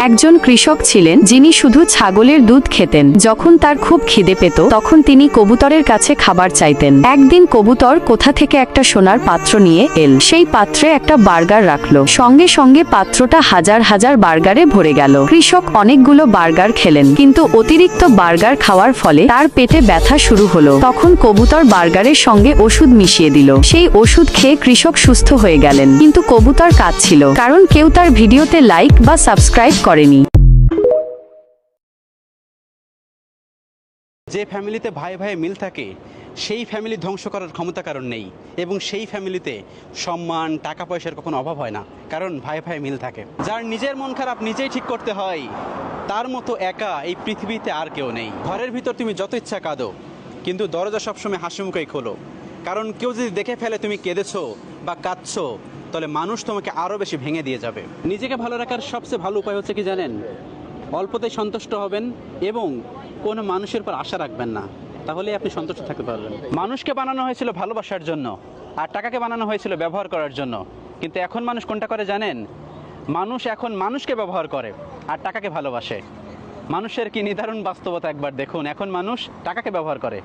একজন কৃষক ছিলেন যিনি শুধু ছাগলের দুধ খেতেন। যখন তার খুব খিদে পেত তখন তিনি কবুতরের কাছে খাবার চাইতেন। একদিন কবুতর কোথা থেকে একটা সোনার পাত্র নিয়ে এল। সেই পাত্রে একটা বার্গার রাখলো। সঙ্গে সঙ্গে পাত্রটা হাজার হাজার বার্গারে ভরে গেল। কৃষক অনেকগুলো বার্গার খেলেন, কিন্তু অতিরিক্ত বার্গার খাওয়ার ফলে তার পেটে ব্যথা শুরু হলো। তখন কবুতর বার্গারের সঙ্গে ওষুধ মিশিয়ে দিল। সেই ওষুধ খেয়ে কৃষক সুস্থ হয়ে গেলেন, কিন্তু কবুতর কাঁদছিল, কারণ কেউ তার ভিডিওতে লাইক বা সাবস্ক্রাইব করেনি। যে ফ্যামিলিতে ভাই ভাই মিল থাকে সেই ফ্যামিলি ধ্বংস করার ক্ষমতা কারণ নেই, এবং সেই ফ্যামিলিতে সম্মান টাকা পয়সার কখনো অভাব হয় না, কারণ ভাই ভাই মিল থাকে। যার নিজের মন খারাপ নিজেই ঠিক করতে হয়, তার মতো একা এই পৃথিবীতে আর কেউ নেই। ঘরের ভিতর তুমি যত ইচ্ছা কাঁদো, কিন্তু দরজা সবসময় হাসি মুখেই খোলো, কারণ কেউ যদি দেখে ফেলে তুমি কেঁদেছো বা কাঁদছো, তাহলে মানুষ তোমাকে আরও বেশি ভেঙে দিয়ে যাবে। নিজেকে ভালো রাখার সবচেয়ে ভালো উপায় হচ্ছে কি জানেন? অল্পতেই সন্তুষ্ট হবেন এবং কোনো মানুষের পর আশা রাখবেন না, তাহলে আপনি সন্তুষ্ট থাকতে পারবেন। মানুষকে বানানো হয়েছিল ভালোবাসার জন্য, আর টাকাকে বানানো হয়েছিল ব্যবহার করার জন্য। কিন্তু এখন মানুষ কোনটা করে জানেন? মানুষ এখন মানুষকে ব্যবহার করে আর টাকাকে ভালোবাসে। মানুষের কি নিদারুণ বাস্তবতা একবার দেখুন, এখন মানুষ টাকাকে ব্যবহার করে।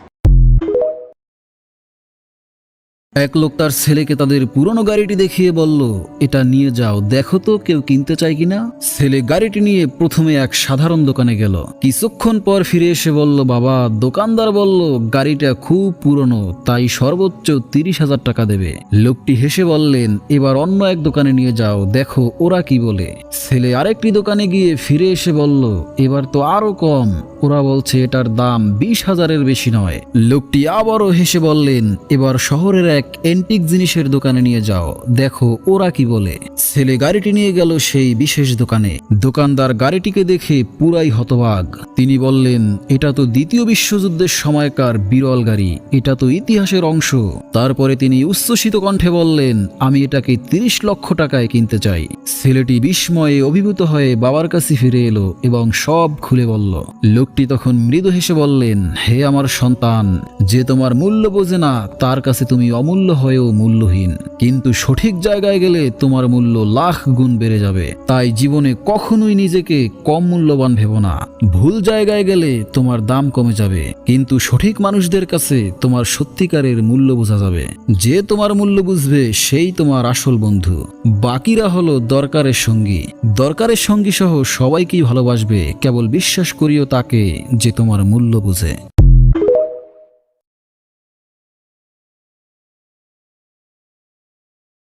এক লোক তার ছেলেকে তাদের পুরনো গাড়িটি দেখিয়ে বলল, এটা নিয়ে যাও, দেখো তো কেউ কিনতে চায় কিনা। ছেলে গাড়িটি নিয়ে প্রথমে এক সাধারণ দোকানে গেল। কিছুক্ষণ পর ফিরে এসে বলল, বাবা, দোকানদার বলল গাড়িটা খুব পুরনো, তাই সর্বোচ্চ 30,000 টাকা দেবে। লোকটি হেসে বললেন, এবার অন্য এক দোকানে নিয়ে যাও, দেখো ওরা কি বলে। ছেলে আরেকটি দোকানে গিয়ে ফিরে এসে বলল, এবার তো আরো কম, ওরা বলছে এটার দাম 20,000-এর বেশি নয়। লোকটি আবারও হেসে বললেন, এবার শহরের এক এন্টিক জিনিসের দোকানে নিয়ে যাও, দেখো ওরা কি বলে। ছেলে গাড়িটি নিয়ে গেল সেই বিশেষ দোকানে। দোকানদার গাড়িটিকে দেখে পুরাই হতবাক। তিনি বললেন, এটা তো দ্বিতীয় বিশ্বযুদ্ধের সময়কার বিরল গাড়ি, এটা তো ইতিহাসের অংশ। তারপরে তিনি উচ্ছ্বসিত কণ্ঠে বললেন, আমি এটাকে 30 লক্ষ টাকায় কিনতে চাই। ছেলেটি বিস্ময়ে অভিভূত হয়ে বাবার কাছে ফিরে এলো এবং সব খুলে বলল। লোকটি তখন মৃদু হেসে বললেন, হে আমার সন্তান, যে তোমার মূল্য বোঝে না তার কাছে তুমি অমূল্য হয়েও মূল্যহীন, কিন্তু সঠিক জায়গায় গেলে তোমার মূল্য লাখ গুণ বেড়ে যাবে। তাই জীবনে কখনোই নিজেকে কম মূল্যবান ভেবো না। ভুল জায়গায় গেলে তোমার দাম কমে যাবে, কিন্তু সঠিক মানুষদের কাছে তোমার সত্যিকারের মূল্য বোঝা যাবে। যে তোমার মূল্য বুঝবে সেই তোমার আসল বন্ধু। বাকিরা হলো দরকারের সঙ্গী। দরকারের সঙ্গী সহ সবাইকেই ভালোবাসবে, কেবল বিশ্বাস করিও তাকে যে তোমার মূল্য বুঝে।